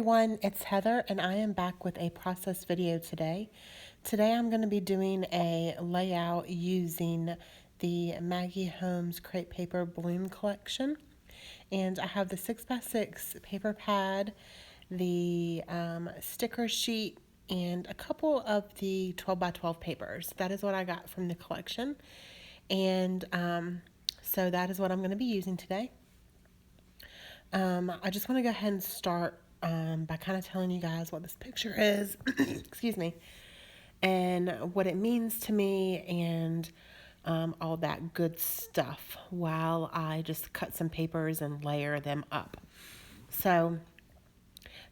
everyone, it's Heather and I am back with a process video today. Today I'm going to be doing a layout using the Maggie Holmes Crepe Paper Bloom Collection. And I have the 6x6 paper pad, the sticker sheet, and a couple of the 12x12 papers. That is what I got from the collection. And so that is what I'm going to be using today. I just want to go ahead and start by kind of telling you guys what this picture is, excuse me, and what it means to me, and all that good stuff while I just cut some papers and layer them up. So,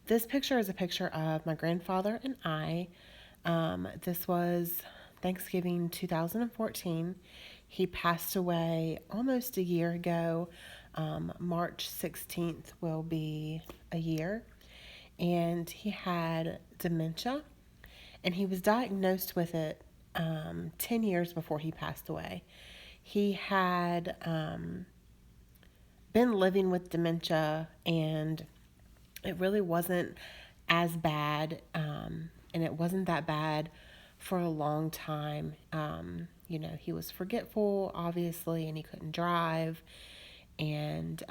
this picture is a picture of my grandfather and I. This was Thanksgiving 2014. He passed away almost a year ago. March 16th will be a year. And he had dementia, and he was diagnosed with it 10 years before he passed away. He had been living with dementia, and it really wasn't as bad, and it wasn't that bad for a long time. He was forgetful, obviously, and he couldn't drive. And,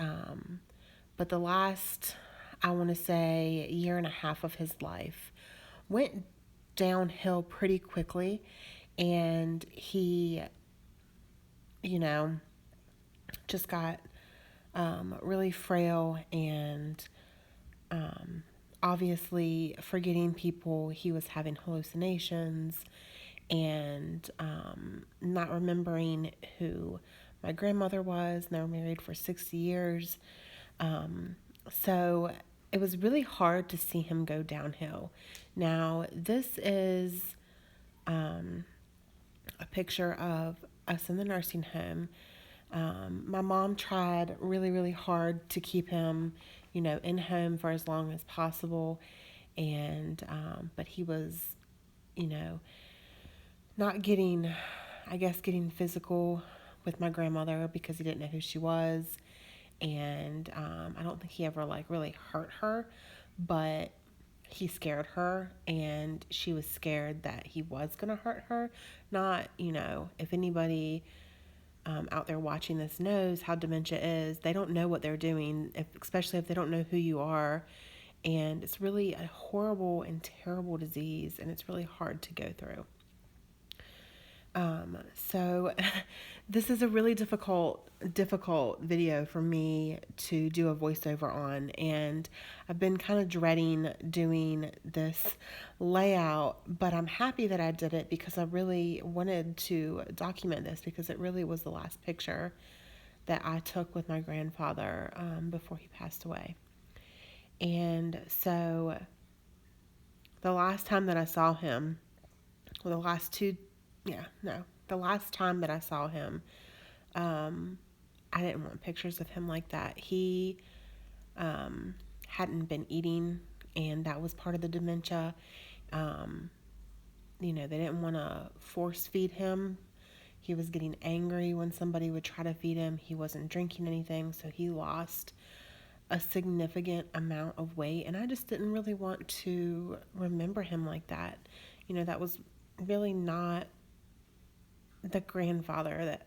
but the last, I want to say, year and a half of his life went downhill pretty quickly. And he, you know, just got really frail and obviously forgetting people. He was having hallucinations and not remembering who my grandmother was, and they were married for 60 years. So it was really hard to see him go downhill. Now, this is a picture of us in the nursing home. My mom tried really, really hard to keep him, in home for as long as possible. And, but he was, you know, not getting, I guess, getting physical with my grandmother because he didn't know who she was. And I don't think he ever really hurt her, but he scared her, and she was scared that he was going to hurt her. Not, if anybody out there watching this knows how dementia is, they don't know what they're doing, especially if they don't know who you are. And it's really a horrible and terrible disease, and it's really hard to go through. So this is a really difficult video for me to do a voiceover on, and I've been kind of dreading doing this layout, but I'm happy that I did it because I really wanted to document this, because it really was the last picture that I took with my grandfather before he passed away. And so the last time that I saw him, well, the last time that I saw him, I didn't want pictures of him like that. He hadn't been eating, and that was part of the dementia. They didn't want to force feed him. He was getting angry when somebody would try to feed him. He wasn't drinking anything, so he lost a significant amount of weight, and I just didn't really want to remember him like that. That was really not the grandfather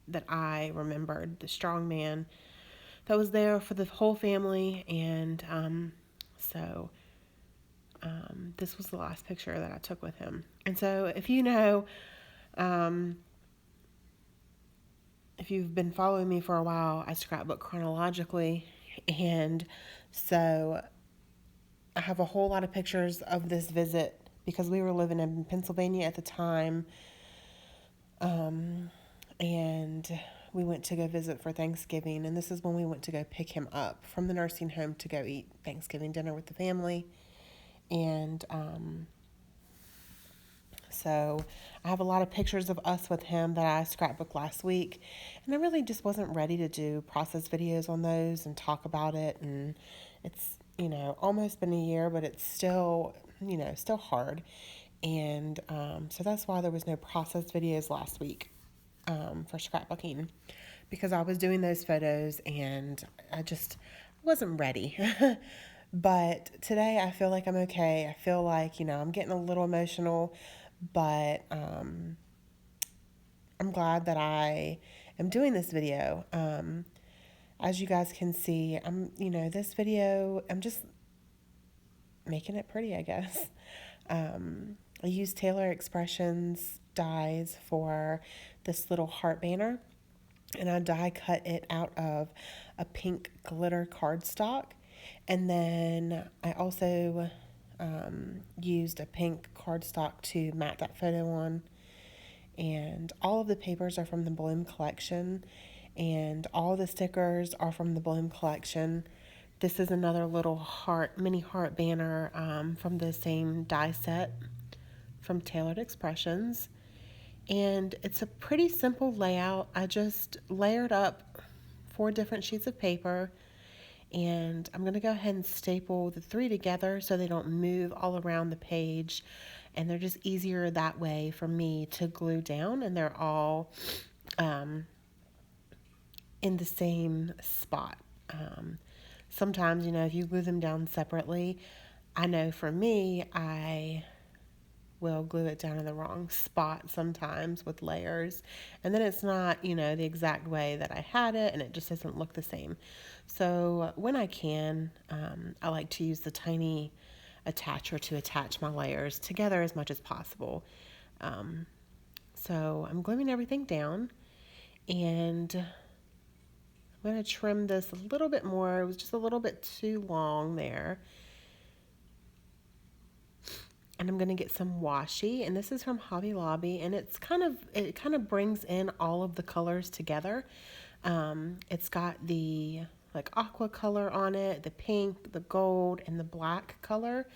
that I remembered, the strong man that was there for the whole family. And so this was the last picture that I took with him. And so if you've been following me for a while, I scrapbook chronologically. And so I have a whole lot of pictures of this visit because we were living in Pennsylvania at the time. And we went to go visit for Thanksgiving, and this is when we went to go pick him up from the nursing home to go eat Thanksgiving dinner with the family. And so I have a lot of pictures of us with him that I scrapbooked last week, and I really just wasn't ready to do process videos on those and talk about it. And it's, almost been a year, but it's still, still hard. And so that's why there was no process videos last week for scrapbooking, because I was doing those photos and I just wasn't ready. But today I feel like I'm okay. I feel like, I'm getting a little emotional, but I'm glad that I am doing this video. As you guys can see, this video, I'm just making it pretty, I guess. I use Taylor Expressions dies for this little heart banner, and I die cut it out of a pink glitter cardstock. And then I also used a pink cardstock to mat that photo on. And all of the papers are from the Bloom collection, and all the stickers are from the Bloom collection. This is another little mini heart banner from the same die set from Tailored Expressions. And it's a pretty simple layout. I just layered up 4 different sheets of paper, and I'm going to go ahead and staple the 3 together so they don't move all around the page, and they're just easier that way for me to glue down, and they're all in the same spot. Sometimes, if you glue them down separately, I know for me, I will glue it down in the wrong spot sometimes with layers, and then it's not, the exact way that I had it, and it just doesn't look the same. So when I can, I like to use the tiny attacher to attach my layers together as much as possible. So I'm gluing everything down, and I'm going to trim this a little bit more. It was just a little bit too long there. And I'm going to get some washi, and this is from Hobby Lobby, and it kind of brings in all of the colors together. It's got the like aqua color on it, the pink, the gold, and the black color,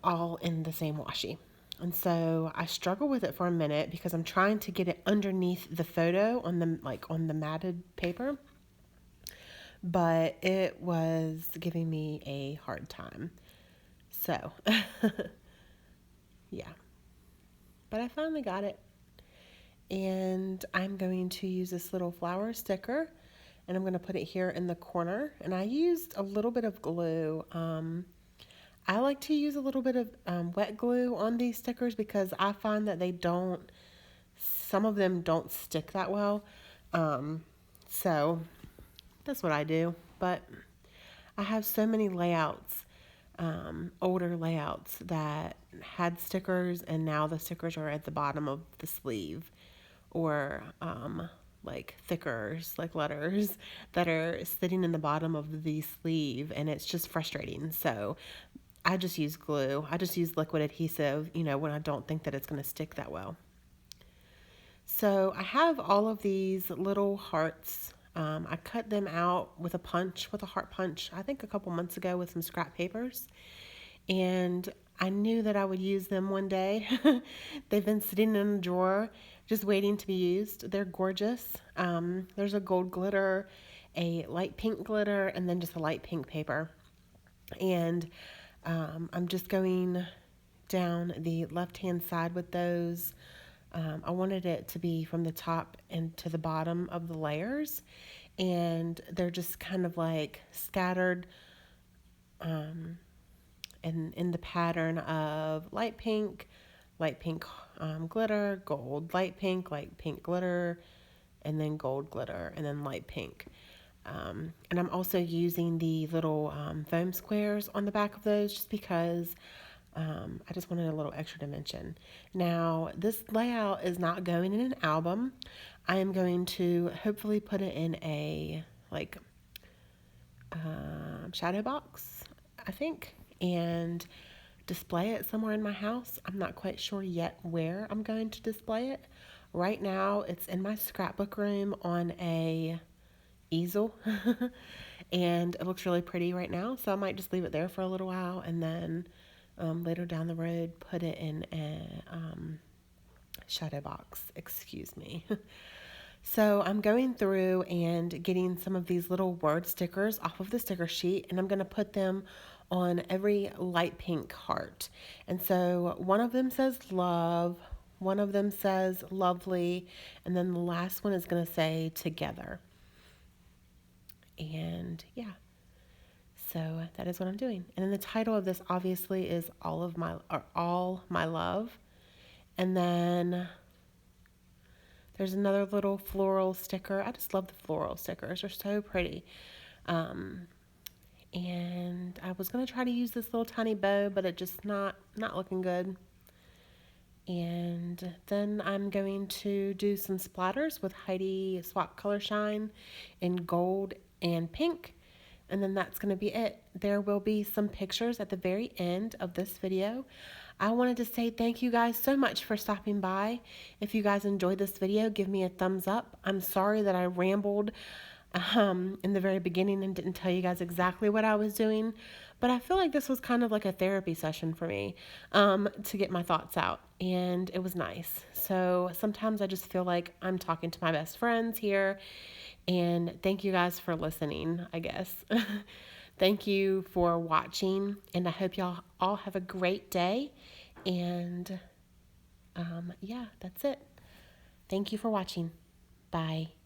all in the same washi. And so I struggle with it for a minute because I'm trying to get it underneath the photo on the matted paper, but it was giving me a hard time. So, yeah. But I finally got it. And I'm going to use this little flower sticker, and I'm going to put it here in the corner. And I used a little bit of glue. I like to use a little bit of wet glue on these stickers because I find that some of them don't stick that well. So that's what I do. But I have so many layouts, older layouts that had stickers, and now the stickers are at the bottom of the sleeve, or like thickers, like letters that are sitting in the bottom of the sleeve, and it's just frustrating. So I just use glue. I just use liquid adhesive, when I don't think that it's going to stick that well. So I have all of these little hearts. I cut them out with a heart punch, I think a couple months ago with some scrap papers. And I knew that I would use them one day. They've been sitting in a drawer just waiting to be used. They're gorgeous. There's a gold glitter, a light pink glitter, and then just a light pink paper. And I'm just going down the left-hand side with those. I wanted it to be from the top and to the bottom of the layers, and they're just kind of like scattered in the pattern of light pink glitter, gold, light pink glitter, and then gold glitter, and then light pink. And I'm also using the little foam squares on the back of those just because I just wanted a little extra dimension. Now, this layout is not going in an album. I am going to hopefully put it in a shadow box, I think, and display it somewhere in my house. I'm not quite sure yet where I'm going to display it. Right now, it's in my scrapbook room on a easel, and it looks really pretty right now, so I might just leave it there for a little while, and then later down the road put it in a shadow box, excuse me. So I'm going through and getting some of these little word stickers off of the sticker sheet, and I'm going to put them on every light pink heart. And so one of them says love, one of them says lovely, and then the last one is going to say together. And yeah, So that is what I'm doing. And then the title of this obviously is All My Love. And then there's another little floral sticker. I just love the floral stickers. They're so pretty. Um, and I was going to try to use this little tiny bow, but it just not looking good. And then I'm going to do some splatters with Heidi Swap Color Shine in gold and pink. And then that's going to be it. There will be some pictures at the very end of this video. I wanted to say thank you guys so much for stopping by. If you guys enjoyed this video, give me a thumbs up. I'm sorry that I rambled in the very beginning and didn't tell you guys exactly what I was doing, but I feel like this was kind of like a therapy session for me to get my thoughts out, and it was nice. So sometimes I just feel like I'm talking to my best friends here, and thank you guys for listening, I guess. Thank you for watching, and I hope y'all all have a great day, and yeah, that's it. Thank you for watching. Bye.